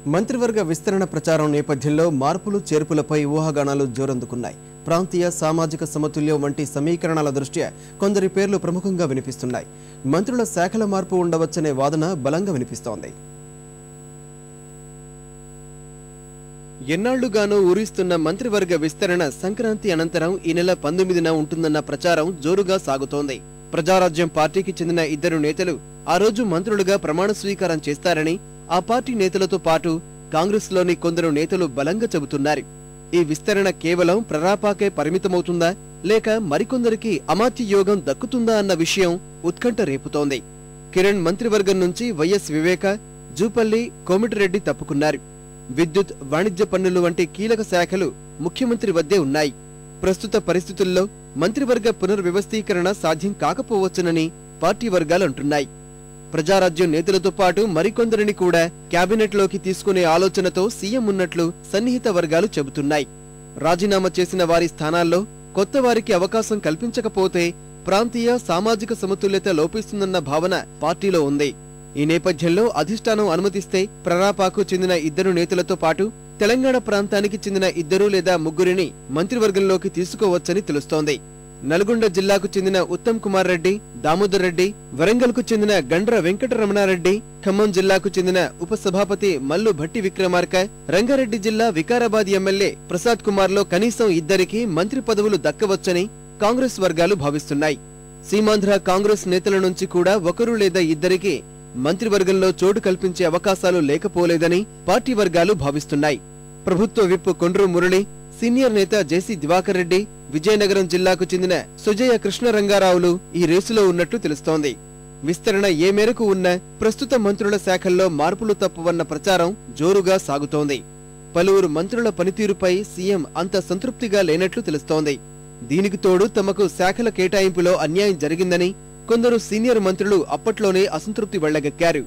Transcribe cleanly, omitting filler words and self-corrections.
మంత్రివర్గ విస్తరణ ప్రచారం నేపథ్యంలో మార్పులు చేర్పులపై ఊహాగానాలు జోరందుకున్నాయి. ప్రాంతీయ సామాజిక సమతుల్యం వంటి సమీకరణాల దృష్ట్యా కొందరి పేర్లు ప్రముఖంగా వినిపిస్తున్నాయి. మంత్రుల శాఖల మార్పు ఉండవచ్చనే వాదన బలంగా వినిపిస్తోంది. ఎన్నాళ్లుగానూ ఊరిస్తున్న మంత్రివర్గ విస్తరణ సంక్రాంతి అనంతరం ఈ నెల 19న ఉంటుందన్న ప్రచారం జోరుగా సాగుతోంది. ప్రజారాజ్యం పార్టీకి చెందిన ఇద్దరు నేతలు ఆ రోజు మంత్రులుగా ప్రమాణ స్వీకారం చేస్తారని ఆ పార్టీ నేతలతో పాటు కాంగ్రెస్లోని కొందరు నేతలు బలంగా చెబుతున్నారు. ఈ విస్తరణ కేవలం ప్రరాపాకే పరిమితమవుతుందా లేక మరికొందరికి అమాత్య యోగం దక్కుతుందా అన్న విషయం ఉత్కంఠ రేపుతోంది. కిరణ్ మంత్రివర్గం నుంచి వైఎస్ వివేక, జూపల్లి, కోమిటిరెడ్డి తప్పుకున్నారు. విద్యుత్, వాణిజ్య పన్నులు వంటి కీలక శాఖలు ముఖ్యమంత్రి వద్దే ఉన్నాయి. ప్రస్తుత పరిస్థితుల్లో మంత్రివర్గ పునర్వ్యవస్థీకరణ సాధ్యం కాకపోవచ్చునని పార్టీ వర్గాలు అంటున్నాయి. ప్రజారాజ్యం నేతలతో పాటు మరికొందరిని కూడా కేబినెట్లోకి తీసుకునే ఆలోచనతో సీఎం ఉన్నట్లు సన్నిహిత వర్గాలు చెబుతున్నాయి. రాజీనామా చేసిన వారి స్థానాల్లో కొత్త వారికి అవకాశం కల్పించకపోతే ప్రాంతీయ సామాజిక సమతుల్యత లోపిస్తుందన్న భావన పార్టీలో ఉంది. ఈ నేపథ్యంలో అధిష్టానం అనుమతిస్తే ప్రరాపాకు చెందిన ఇద్దరు నేతలతో పాటు తెలంగాణ ప్రాంతానికి చెందిన ఇద్దరు లేదా ముగ్గురిని మంత్రివర్గంలోకి తీసుకోవచ్చని తెలుస్తోంది. నల్గొండ జిల్లాకు చెందిన ఉత్తమ్ కుమార్ రెడ్డి, దామోదర్ రెడ్డి, వరంగల్ కు చెందిన గండ్ర వెంకటరమణారెడ్డి, ఖమ్మం జిల్లాకు చెందిన ఉపసభాపతి మల్లు భట్టి విక్రమార్క, రంగారెడ్డి జిల్లా వికారాబాద్ ఎమ్మెల్యే ప్రసాద్ కుమార్ లో కనీసం ఇద్దరికి మంత్రి పదవులు దక్కవచ్చని కాంగ్రెస్ వర్గాలు భావిస్తున్నాయి. సీమాంధ్ర కాంగ్రెస్ నేతల నుంచి కూడా ఒకరు లేదా ఇద్దరికి మంత్రివర్గంలో చోటు కల్పించే అవకాశాలు లేకపోలేదని పార్టీ వర్గాలు భావిస్తున్నాయి. ప్రభుత్వ విప్ కొండ్రు మురళి, సీనియర్ నేత జేసీ దివాకర్ రెడ్డి, విజయనగరం జిల్లాకు చెందిన సుజయ కృష్ణరంగారావులు ఈ రేసులో ఉన్నట్లు తెలుస్తోంది. విస్తరణ ఏ మేరకు ఉన్నా ప్రస్తుత మంత్రుల శాఖల్లో మార్పులు తప్పవన్న ప్రచారం జోరుగా సాగుతోంది. పలువురు మంత్రుల పనితీరుపై సీఎం అంత సంతృప్తిగా లేనట్లు తెలుస్తోంది. దీనికి తోడు తమకు శాఖల కేటాయింపులో అన్యాయం జరిగిందని కొందరు సీనియర్ మంత్రులు అప్పట్లోనే అసంతృప్తి వెళ్లగక్కారు.